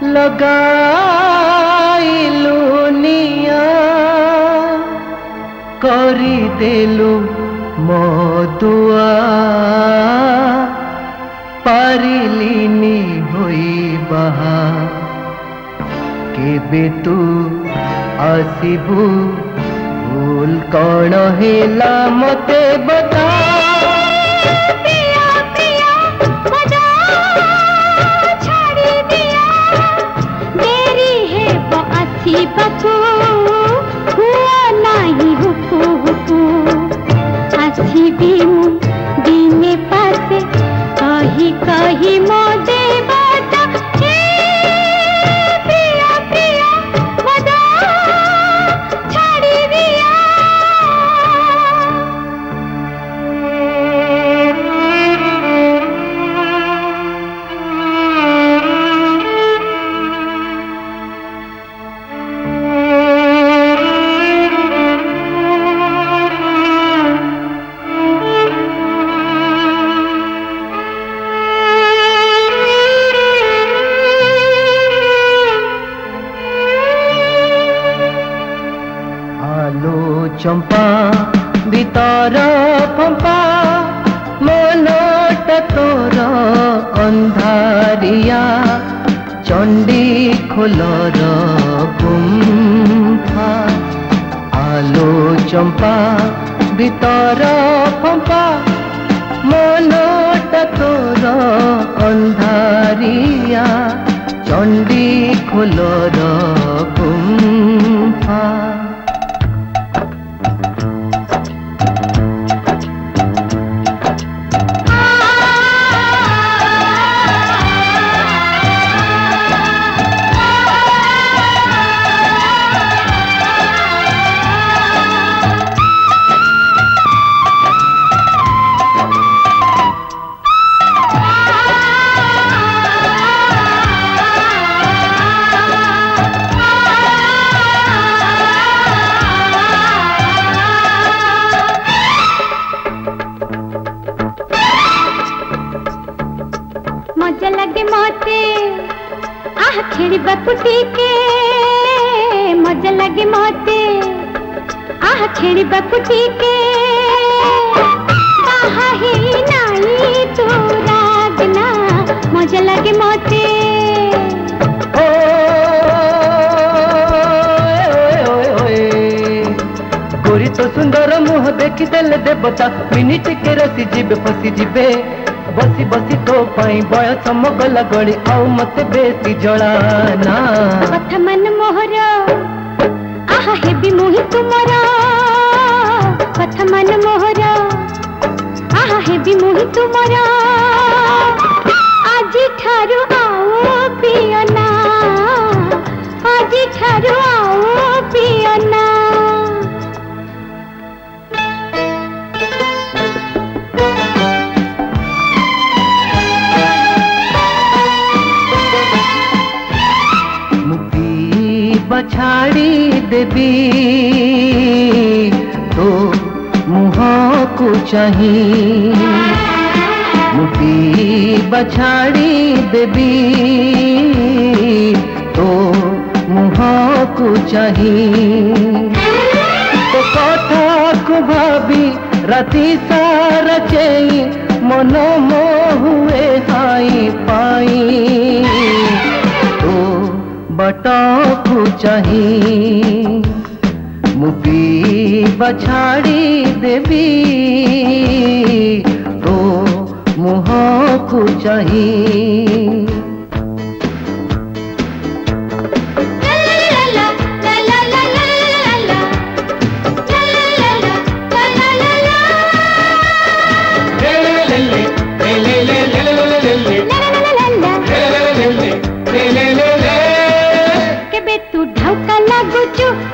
लगाइलु निया କରିଦେଲୁ ମୋ ଦୁଆ ପାରିଲିନି ହୋଇ ବାହା କେବେ ତୁ ଆସିବୁ ଭୁଲ କଣ ହେଲା ମତେ ବତା बकू हुआ नहीं हुकू हुकू आसीबी मु दिने पासे कही कही मो देवता हे प्रिया प्रिया मदा छाड़ी दिया चंपा भीतर पंपा मनोट तोर अंधारिया चंडी खोलर गुंफा आलो चंपा भीतर पंपा मनोट तोर अंधारिया चंडी खोलर गुंफा मजा लगे मोते आह खेलिबा कुटीके मजा लगे मोते आह खेलिबा कुटीके बाहा ही नाई तू रागना मजा लगे मोते गोरी तो सुंदर मुह देखी देले देवता मिनिट के रसी जीवे फसी जीवे बसी बसी तो पाई बयस मगला गली आउ मते बेसी जलाना कथा मन मोहर आह हेबी मुहि तुमर कथा मन मोहर आह हेबी मुहि तुमर आजी ठारू आओ पियना आजी ठारू आओ पियना छाड़ी देवी तो मुँह को चाहिए मुटी बछाड़ी देवी तो मुँह को चाहिए तो कथा को भाभी राति सारा चई मन मोहुए हाई पाई बटकू चाही मुपी बछाड़ी देवी तो मुँह को चाही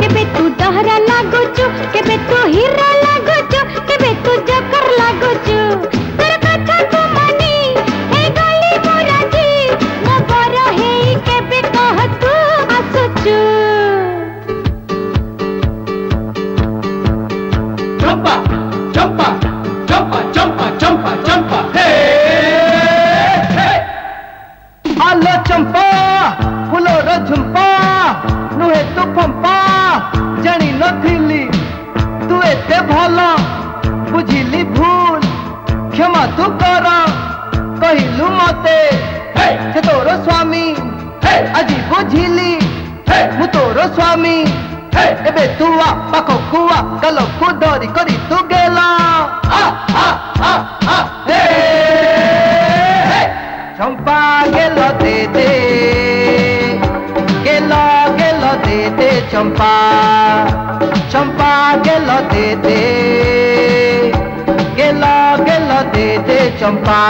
केबे तू डहरा लागुचु केबे तू हीरा लागुचु केबे तू जकर लागुचु तोर कथा को मानी ए गली मोराजी मो बर हेई केबे कह तू आसुचु चंपा चंपा चंपा चंपा चंपा चंपा हे आलो चंपा फूल बुझिली मु तोर स्वामी एबे तू आ पाखकु आ गलकु धरी करी तू गेला चंपा गेल दे दे चंपा चंपा गेल दे दे गेल दे दे चंपा